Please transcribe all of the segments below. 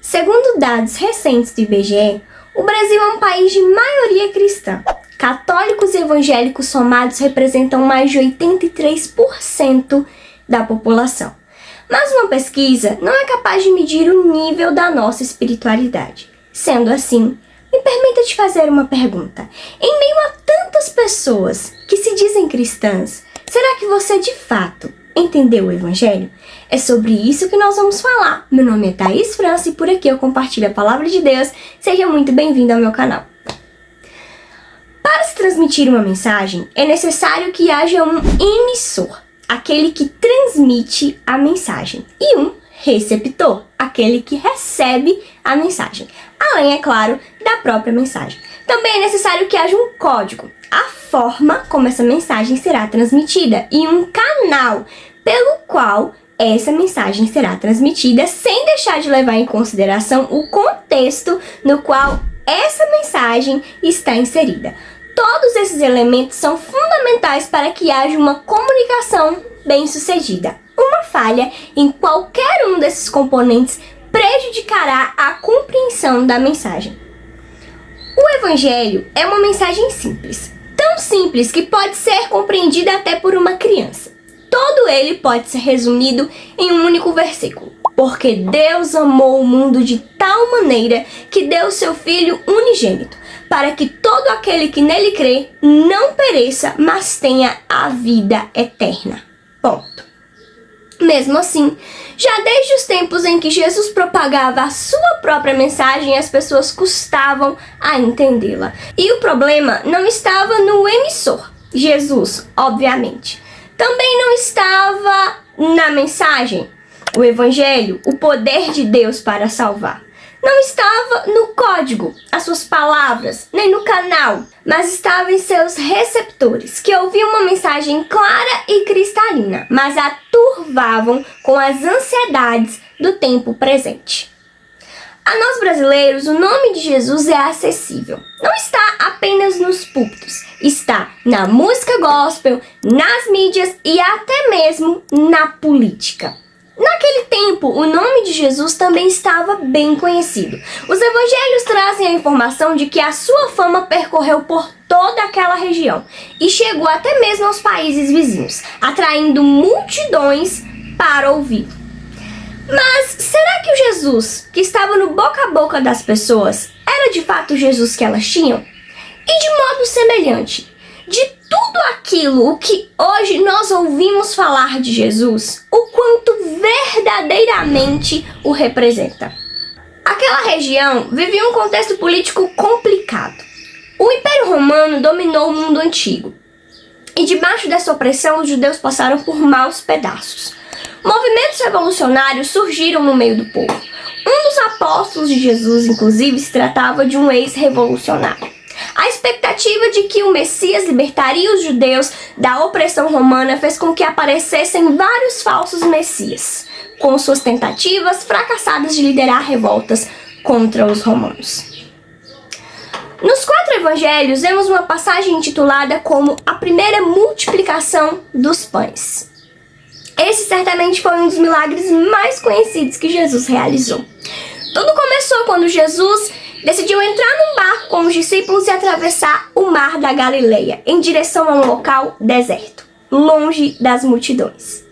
Segundo dados recentes do IBGE, o Brasil é um país de maioria cristã. Católicos e evangélicos somados representam mais de 83% da população. Mas uma pesquisa não é capaz de medir o nível da nossa espiritualidade. Sendo assim, me permita te fazer uma pergunta. Em meio a tantas pessoas que se dizem cristãs, será que você de fato entendeu o Evangelho? É sobre isso que nós vamos falar. Meu nome é Thaís França e por aqui eu compartilho a Palavra de Deus. Seja muito bem-vindo ao meu canal. Para se transmitir uma mensagem, é necessário que haja um emissor, aquele que transmite a mensagem, e um receptor, aquele que recebe a mensagem, além, é claro, da própria mensagem. Também é necessário que haja um código, a forma como essa mensagem será transmitida, e um canal pelo qual essa mensagem será transmitida, sem deixar de levar em consideração o contexto no qual essa mensagem está inserida. Todos esses elementos são fundamentais para que haja uma comunicação bem-sucedida. Uma falha em qualquer um desses componentes prejudicará a compreensão da mensagem. O Evangelho é uma mensagem simples, tão simples que pode ser compreendida até por uma criança. Todo ele pode ser resumido em um único versículo. Porque Deus amou o mundo de tal maneira que deu seu Filho unigênito, para que todo aquele que nele crê não pereça, mas tenha a vida eterna. Ponto. Mesmo assim, já desde os tempos em que Jesus propagava a sua própria mensagem, as pessoas custavam a entendê-la. E o problema não estava no emissor, Jesus, obviamente. Também não estava na mensagem, o Evangelho, o poder de Deus para salvar. Não estava no código, as suas palavras, nem no canal, mas estava em seus receptores, que ouviam uma mensagem clara e cristalina, mas a turvavam com as ansiedades do tempo presente. A nós brasileiros, o nome de Jesus é acessível. Não está apenas nos púlpitos, está na música gospel, nas mídias e até mesmo na política. Naquele tempo, o nome de Jesus também estava bem conhecido. Os evangelhos trazem a informação de que a sua fama percorreu por toda aquela região e chegou até mesmo aos países vizinhos, atraindo multidões para ouvi-lo. Mas será que o Jesus que estava no boca a boca das pessoas era de fato o Jesus que elas tinham? E de modo semelhante, de tudo aquilo o que hoje nós ouvimos falar de Jesus, o quanto verdadeiramente o representa. Aquela região vivia um contexto político complicado. O Império Romano dominou o mundo antigo, e debaixo dessa opressão os judeus passaram por maus pedaços. Movimentos revolucionários surgiram no meio do povo. Um dos apóstolos de Jesus, inclusive, se tratava de um ex-revolucionário. A expectativa de que o Messias libertaria os judeus da opressão romana fez com que aparecessem vários falsos messias, com suas tentativas fracassadas de liderar revoltas contra os romanos. Nos 4 evangelhos, vemos uma passagem intitulada como a primeira multiplicação dos pães. Esse certamente foi um dos milagres mais conhecidos que Jesus realizou. Tudo começou quando Jesus decidiu entrar num barco com os discípulos e atravessar o mar da Galileia, em direção a um local deserto, longe das multidões.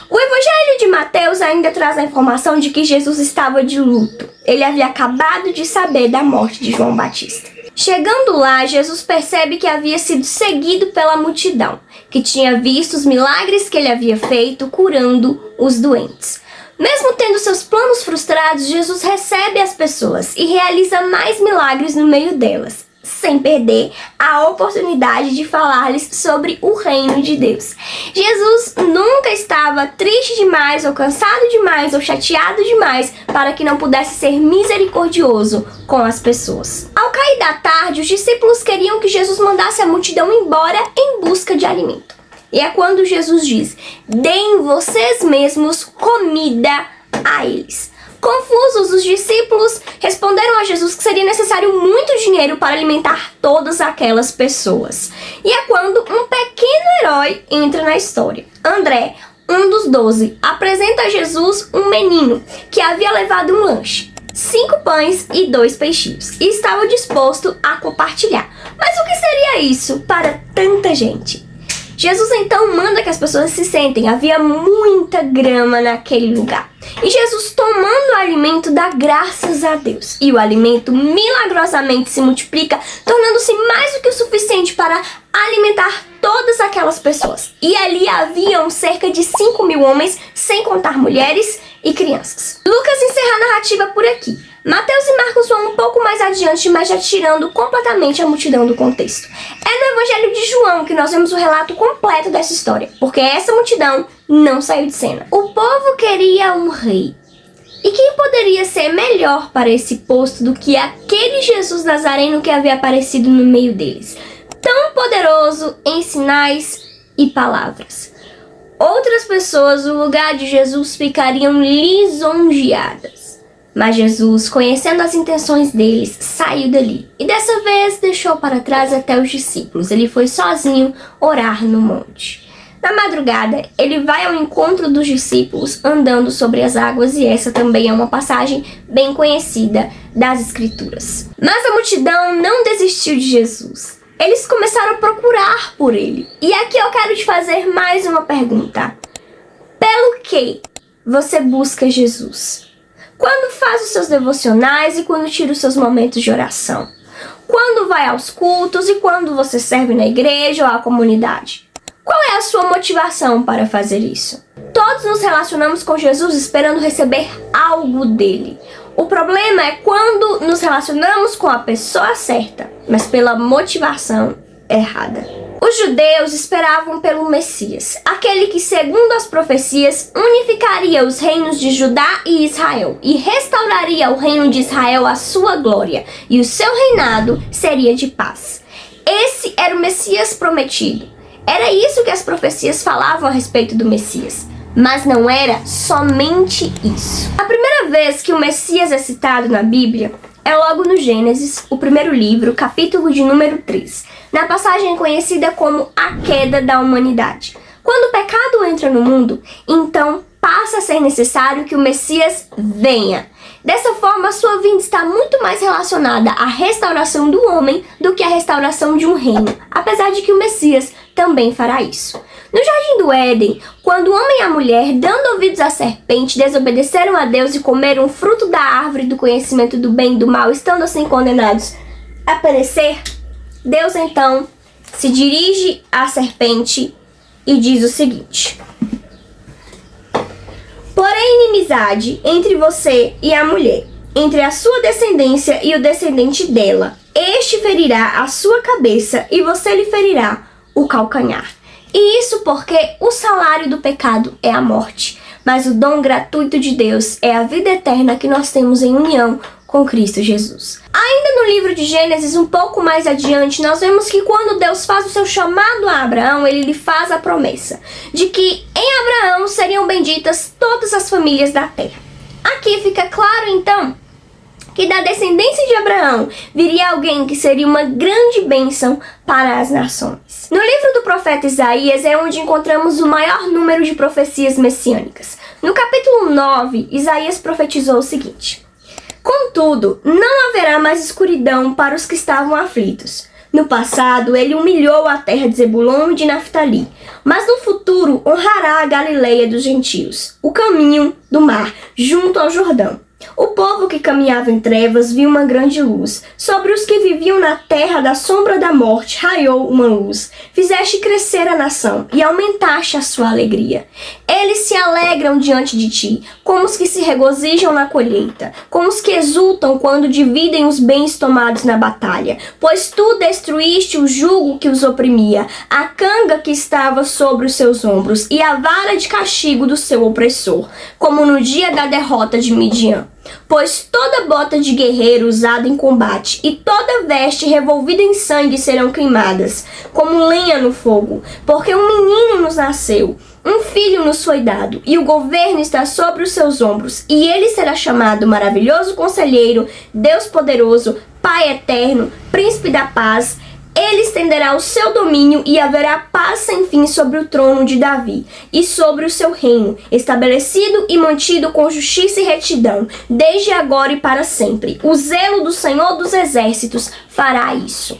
O Evangelho de Mateus ainda traz a informação de que Jesus estava de luto. Ele havia acabado de saber da morte de João Batista. Chegando lá, Jesus percebe que havia sido seguido pela multidão, que tinha visto os milagres que ele havia feito curando os doentes. Mesmo tendo seus planos frustrados, Jesus recebe as pessoas e realiza mais milagres no meio delas, sem perder a oportunidade de falar-lhes sobre o reino de Deus. Jesus nunca estava triste demais, ou cansado demais, ou chateado demais para que não pudesse ser misericordioso com as pessoas. Ao cair da tarde, os discípulos queriam que Jesus mandasse a multidão embora em busca de alimento. E é quando Jesus diz: deem vocês mesmos comida a eles. Confusos, os discípulos responderam a Jesus que seria necessário muito dinheiro para alimentar todas aquelas pessoas. E é quando um pequeno herói entra na história. André, um dos 12, apresenta a Jesus um menino que havia levado um lanche. 5 pães e 2 peixinhos, e estava disposto a compartilhar. Mas o que seria isso para tanta gente? Jesus então manda que as pessoas se sentem. Havia muita grama naquele lugar. E Jesus, tomando o alimento, dá graças a Deus. E o alimento milagrosamente se multiplica, tornando-se mais do que o suficiente para alimentar todas aquelas pessoas. E ali haviam cerca de 5.000 homens, sem contar mulheres e crianças. Lucas encerra a narrativa por aqui. Mateus e Marcos vão um pouco mais adiante, mas já tirando completamente a multidão do contexto. É no Evangelho de João que nós vemos o relato completo dessa história, porque essa multidão não saiu de cena. O povo queria um rei. E quem poderia ser melhor para esse posto do que aquele Jesus Nazareno que havia aparecido no meio deles? Tão poderoso em sinais e palavras. Outras pessoas no lugar de Jesus ficariam lisonjeadas. Mas Jesus, conhecendo as intenções deles, saiu dali. E dessa vez deixou para trás até os discípulos. Ele foi sozinho orar no monte. Na madrugada, ele vai ao encontro dos discípulos andando sobre as águas. E essa também é uma passagem bem conhecida das Escrituras. Mas a multidão não desistiu de Jesus. Eles começaram a procurar por ele. E aqui eu quero te fazer mais uma pergunta. Pelo que você busca Jesus? Quando faz os seus devocionais e quando tira os seus momentos de oração? Quando vai aos cultos e quando você serve na igreja ou à comunidade? Qual é a sua motivação para fazer isso? Todos nos relacionamos com Jesus esperando receber algo dele. O problema é quando nos relacionamos com a pessoa certa, mas pela motivação errada. Os judeus esperavam pelo Messias, aquele que, segundo as profecias, unificaria os reinos de Judá e Israel e restauraria o reino de Israel à sua glória, e o seu reinado seria de paz. Esse era o Messias prometido. Era isso que as profecias falavam a respeito do Messias. Mas não era somente isso. A primeira vez que o Messias é citado na Bíblia é logo no Gênesis, o primeiro livro, capítulo de número 3, na passagem conhecida como a queda da humanidade. Quando o pecado entra no mundo, então passa a ser necessário que o Messias venha. Dessa forma, a sua vinda está muito mais relacionada à restauração do homem do que à restauração de um reino, apesar de que o Messias também fará isso. No Jardim do Éden, quando o homem e a mulher, dando ouvidos à serpente, desobedeceram a Deus e comeram o fruto da árvore do conhecimento do bem e do mal, estando assim condenados a perecer, Deus então se dirige à serpente e diz o seguinte: porém, inimizade entre você e a mulher, entre a sua descendência e o descendente dela. Este ferirá a sua cabeça e você lhe ferirá o calcanhar. E isso porque o salário do pecado é a morte, mas o dom gratuito de Deus é a vida eterna que nós temos em união com Cristo Jesus. Ainda no livro de Gênesis, um pouco mais adiante, nós vemos que quando Deus faz o seu chamado a Abraão, ele lhe faz a promessa de que em Abraão seriam benditas todas as famílias da terra. Aqui fica claro, então, que da descendência de Abraão viria alguém que seria uma grande bênção para as nações. No livro do profeta Isaías é onde encontramos o maior número de profecias messiânicas. No capítulo 9, Isaías profetizou o seguinte: contudo, não haverá mais escuridão para os que estavam aflitos. No passado, ele humilhou a terra de Zebulon e de Naftali, mas no futuro honrará a Galileia dos gentios, o caminho do mar, junto ao Jordão. O povo que caminhava em trevas viu uma grande luz. Sobre os que viviam na terra da sombra da morte raiou uma luz. Fizeste crescer a nação e aumentaste a sua alegria. Eles se alegram diante de ti, como os que se regozijam na colheita, como os que exultam quando dividem os bens tomados na batalha. Pois tu destruíste o jugo que os oprimia, a canga que estava sobre os seus ombros e a vara de castigo do seu opressor, como no dia da derrota de Midian. Pois toda bota de guerreiro usada em combate e toda veste revolvida em sangue serão queimadas, como lenha no fogo, porque um menino nos nasceu, um filho nos foi dado, e o governo está sobre os seus ombros, e ele será chamado Maravilhoso Conselheiro, Deus Poderoso, Pai Eterno, Príncipe da Paz. Ele estenderá o seu domínio e haverá paz sem fim sobre o trono de Davi e sobre o seu reino, estabelecido e mantido com justiça e retidão, desde agora e para sempre. O zelo do Senhor dos Exércitos fará isso.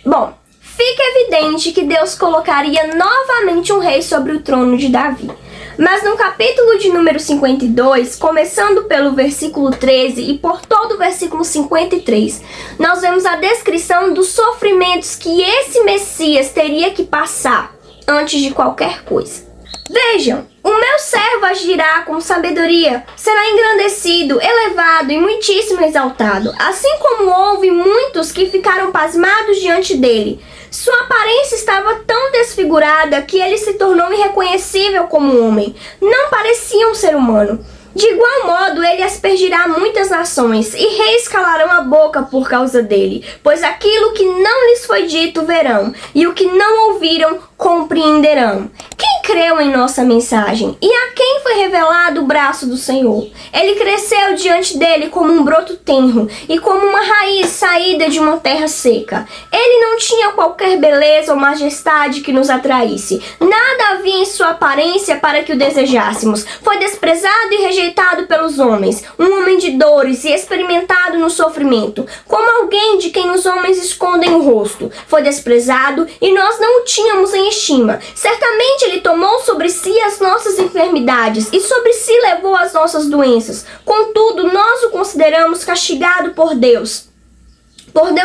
Bom, fica evidente que Deus colocaria novamente um rei sobre o trono de Davi. Mas no capítulo de número 52, começando pelo versículo 13 e por todo o versículo 53, nós vemos a descrição dos sofrimentos que esse Messias teria que passar antes de qualquer coisa. Vejam, o meu servo agirá com sabedoria, será engrandecido, elevado e muitíssimo exaltado, assim como houve muitos que ficaram pasmados diante dele. Sua aparência estava tão desfigurada que ele se tornou irreconhecível como homem. Não parecia um ser humano. De igual modo, ele aspergirá muitas nações, e reis calarão a boca por causa dele, pois aquilo que não lhes foi dito verão, e o que não ouviram compreenderão. Quem creu em nossa mensagem? E a quem foi revelado o braço do Senhor? Ele cresceu diante dele como um broto tenro, e como uma raiz saída de uma terra seca. Ele não tinha qualquer beleza ou majestade que nos atraísse. Nada havia em sua aparência para que o desejássemos. Foi desprezado e rejeitado pelos homens, um homem de dores e experimentado no sofrimento, como alguém de quem os homens escondem o rosto. Foi desprezado e nós não o tínhamos em estima. Certamente ele tomou sobre si as nossas enfermidades e sobre si levou as nossas doenças. Contudo, nós o consideramos castigado por Deus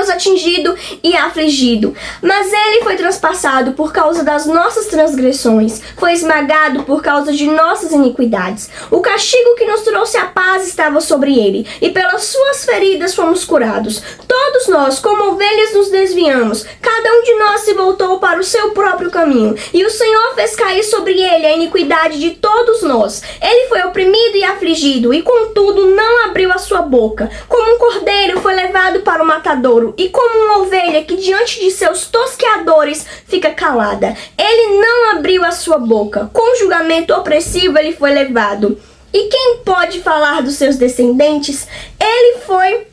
atingido e afligido. Mas ele foi transpassado por causa das nossas transgressões, foi esmagado por causa de nossas iniquidades. O castigo que nos trouxe a paz estava sobre ele, e pelas suas feridas fomos curados. Todos nós, como ovelhas, nos desviamos, cada um de nós se voltou para o seu próprio caminho, e o Senhor fez cair sobre ele a iniquidade de todos nós. Ele foi oprimido e afligido, e contudo não abriu a sua boca. Como um cordeiro foi levado para o matador, e como uma ovelha que diante de seus tosqueadores fica calada, ele não abriu a sua boca. Com julgamento opressivo ele foi levado. E quem pode falar dos seus descendentes? Ele foi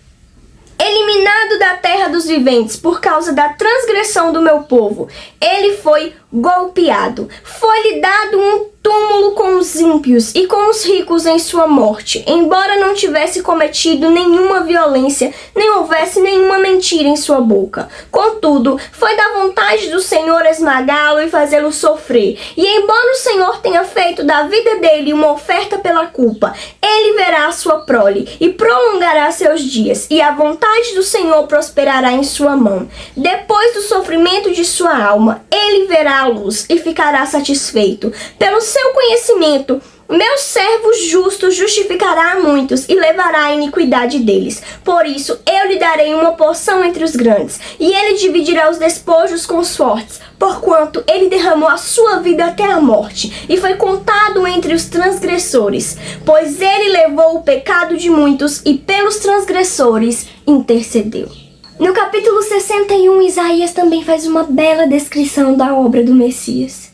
eliminado da terra dos viventes por causa da transgressão do meu povo. Ele foi golpeado. Foi-lhe dado um túmulo com os ímpios e com os ricos em sua morte, embora não tivesse cometido nenhuma violência, nem houvesse nenhuma mentira em sua boca. Contudo, foi da vontade do Senhor esmagá-lo e fazê-lo sofrer. E embora o Senhor tenha feito da vida dele uma oferta pela culpa, ele verá a sua prole e prolongará seus dias, e a vontade do Senhor prosperará em sua mão. Depois do sofrimento de sua alma, ele verá a luz e ficará satisfeito. Pelo seu conhecimento, meu servo justo justificará a muitos e levará a iniquidade deles. Por isso, eu lhe darei uma porção entre os grandes, e ele dividirá os despojos com os fortes, porquanto ele derramou a sua vida até a morte, e foi contado entre os transgressores. Pois ele levou o pecado de muitos, e pelos transgressores intercedeu. No capítulo 61, Isaías também faz uma bela descrição da obra do Messias.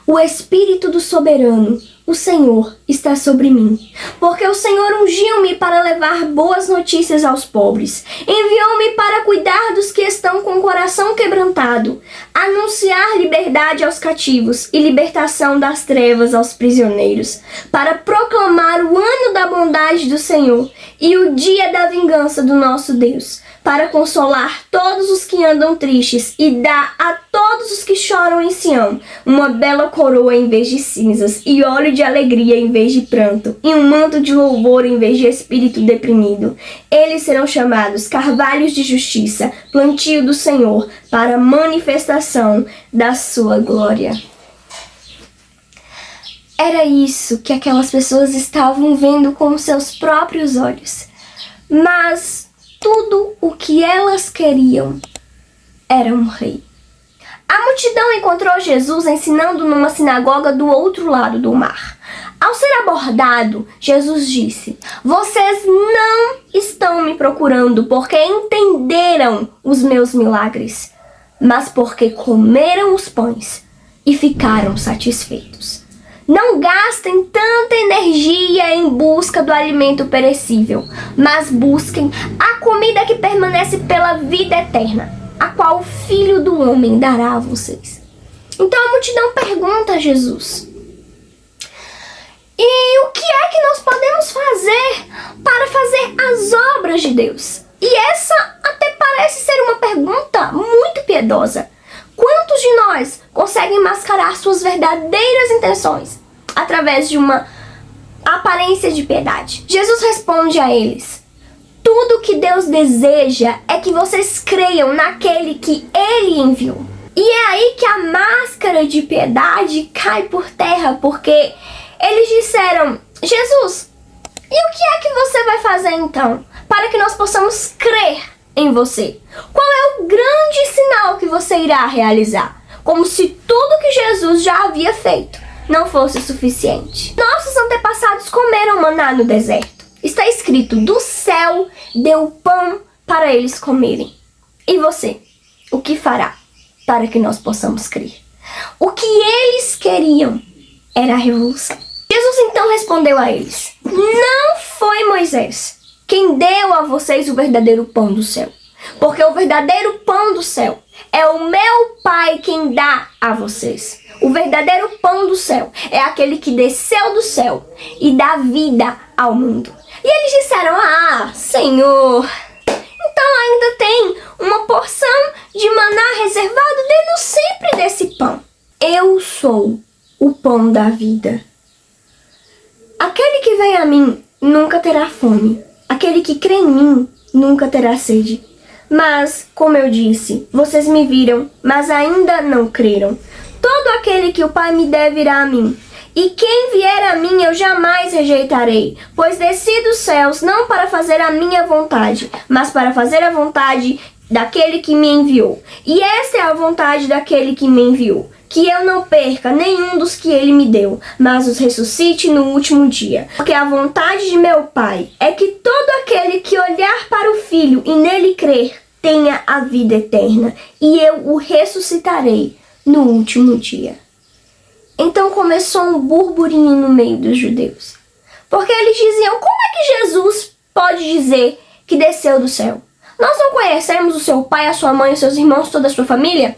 O Espírito do Soberano, o Senhor, está sobre mim, porque o Senhor ungiu-me para levar boas notícias aos pobres. Enviou-me para cuidar dos que estão com o coração quebrantado, anunciar liberdade aos cativos e libertação das trevas aos prisioneiros, para proclamar o ano da bondade do Senhor e o dia da vingança do nosso Deus, para consolar todos os que andam tristes e dar a todos os que choram em Sião uma bela coroa em vez de cinzas, e óleo de alegria em vez de pranto, e um manto de louvor em vez de espírito deprimido. Eles serão chamados carvalhos de justiça, plantio do Senhor, para a manifestação da sua glória. Era isso que aquelas pessoas estavam vendo com seus próprios olhos. Mas tudo o que elas queriam era um rei. A multidão encontrou Jesus ensinando numa sinagoga do outro lado do mar. Ao ser abordado, Jesus disse: "Vocês não estão me procurando porque entenderam os meus milagres, mas porque comeram os pães e ficaram satisfeitos. Não gastem tanta energia em busca do alimento perecível, mas busquem a comida que permanece pela vida eterna. a qual o Filho do Homem dará a vocês. Então a multidão pergunta a Jesus: e o que é que nós podemos fazer para fazer as obras de Deus? E essa até parece ser uma pergunta muito piedosa. Quantos de nós conseguem mascarar suas verdadeiras intenções através de uma aparência de piedade? Jesus responde a eles: tudo que Deus deseja é que vocês creiam naquele que Ele enviou. E é aí que a máscara de piedade cai por terra, porque eles disseram: Jesus, e o que é que você vai fazer então, para que nós possamos crer em você? Qual é o grande sinal que você irá realizar? Como se tudo que Jesus já havia feito não fosse suficiente. Nossos antepassados comeram maná no deserto. Está escrito: do céu deu pão para eles comerem. E você, o que fará para que nós possamos crer? O que eles queriam era a revolução. Jesus então respondeu a eles: não foi Moisés quem deu a vocês o verdadeiro pão do céu, porque o verdadeiro pão do céu é o meu Pai quem dá a vocês. O verdadeiro pão do céu é aquele que desceu do céu e dá vida ao mundo. E eles disseram: ah, Senhor, então ainda tem uma porção de maná reservado? Dê-nos sempre desse pão. Eu sou o pão da vida. Aquele que vem a mim nunca terá fome. Aquele que crê em mim nunca terá sede. Mas, como eu disse, vocês me viram, mas ainda não creram. Todo aquele que o Pai me der virá a mim. E quem vier a mim eu jamais rejeitarei, pois desci dos céus não para fazer a minha vontade, mas para fazer a vontade daquele que me enviou. E esta é a vontade daquele que me enviou, que eu não perca nenhum dos que ele me deu, mas os ressuscite no último dia. Porque a vontade de meu Pai é que todo aquele que olhar para o Filho e nele crer tenha a vida eterna, e eu o ressuscitarei no último dia. Então começou um burburinho no meio dos judeus, porque eles diziam: como é que Jesus pode dizer que desceu do céu? Nós não conhecemos o seu pai, a sua mãe, os seus irmãos, toda a sua família?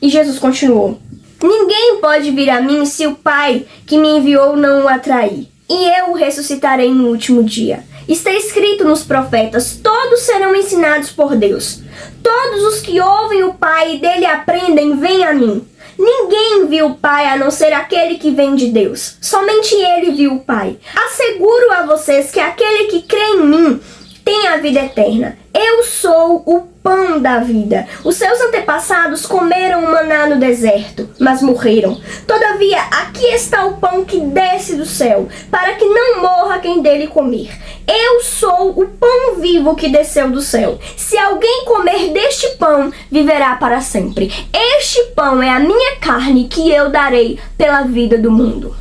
E Jesus continuou: ninguém pode vir a mim se o Pai que me enviou não o atrair, e eu o ressuscitarei no último dia. Está escrito nos profetas: todos serão ensinados por Deus. Todos os que ouvem o Pai e dele aprendem, vêm a mim. Ninguém viu o Pai a não ser aquele que vem de Deus. Somente ele viu o Pai. Asseguro a vocês que aquele que crê em mim tem a vida eterna. Eu sou o pão da vida. Os seus antepassados comeram o maná no deserto, mas morreram. Todavia, aqui está o pão que desce do céu, para que não morra quem dele comer. Eu sou o pão vivo que desceu do céu. Se alguém comer deste pão, viverá para sempre. Este pão é a minha carne que eu darei pela vida do mundo.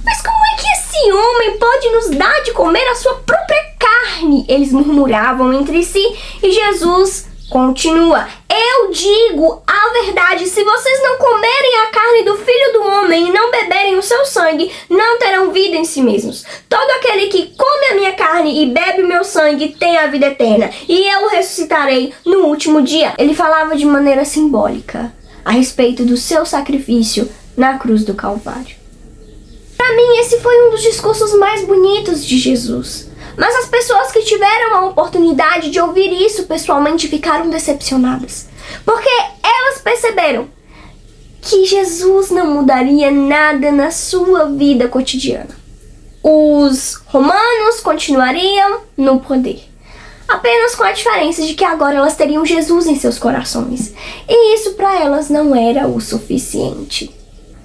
Mas como é que esse homem pode nos dar de comer a sua própria carne? Eles murmuravam entre si e Jesus continua: eu digo a verdade, se vocês não comerem a carne do Filho do Homem e não beberem o seu sangue, não terão vida em si mesmos. Todo aquele que come a minha carne e bebe o meu sangue tem a vida eterna, e eu o ressuscitarei no último dia. Ele falava de maneira simbólica a respeito do seu sacrifício na cruz do Calvário. Para mim, esse foi um dos discursos mais bonitos de Jesus. Mas as pessoas que tiveram a oportunidade de ouvir isso pessoalmente ficaram decepcionadas, porque elas perceberam que Jesus não mudaria nada na sua vida cotidiana. Os romanos continuariam no poder, apenas com a diferença de que agora elas teriam Jesus em seus corações, e isso para elas não era o suficiente.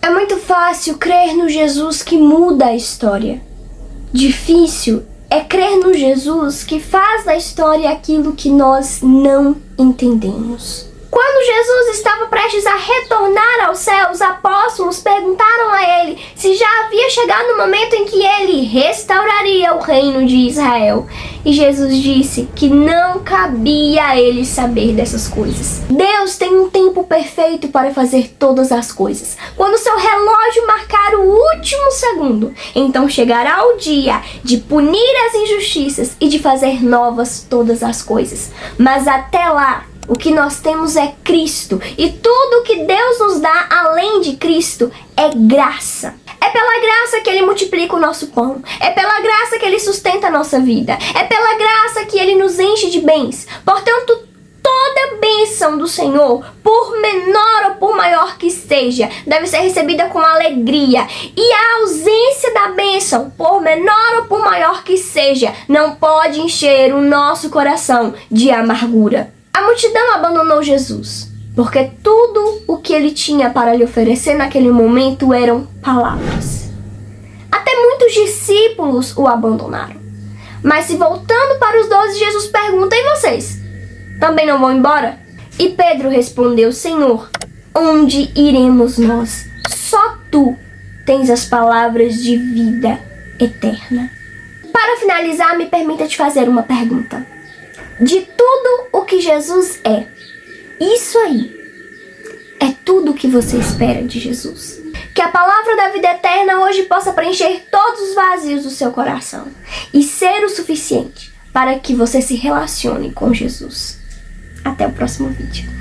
É muito fácil crer no Jesus que muda a história. Difícil é crer no Jesus que faz da história aquilo que nós não entendemos. Quando Jesus estava prestes a retornar ao céu, os apóstolos perguntaram a ele se já havia chegado o momento em que ele restauraria o reino de Israel. E Jesus disse que não cabia a ele saber dessas coisas. Deus tem um tempo perfeito para fazer todas as coisas. Quando seu relógio marcar o último segundo, então chegará o dia de punir as injustiças e de fazer novas todas as coisas. Mas até lá, O que nós temos é Cristo. E tudo que Deus nos dá além de Cristo é graça. É pela graça que Ele multiplica o nosso pão. É pela graça que Ele sustenta a nossa vida. É pela graça que Ele nos enche de bens. Portanto, toda bênção do Senhor, por menor ou por maior que seja, deve ser recebida com alegria. E a ausência da bênção, por menor ou por maior que seja, não pode encher o nosso coração de amargura. A multidão abandonou Jesus, porque tudo o que ele tinha para lhe oferecer naquele momento eram palavras. Até muitos discípulos o abandonaram. Mas se voltando para os 12, Jesus pergunta: e vocês? Também não vão embora? E Pedro respondeu: Senhor, onde iremos nós? Só tu tens as palavras de vida eterna. Para finalizar, me permita te fazer uma pergunta. De tudo o que Jesus é, isso aí é tudo o que você espera de Jesus? Que a palavra da vida eterna hoje possa preencher todos os vazios do seu coração e ser o suficiente para que você se relacione com Jesus. Até o próximo vídeo.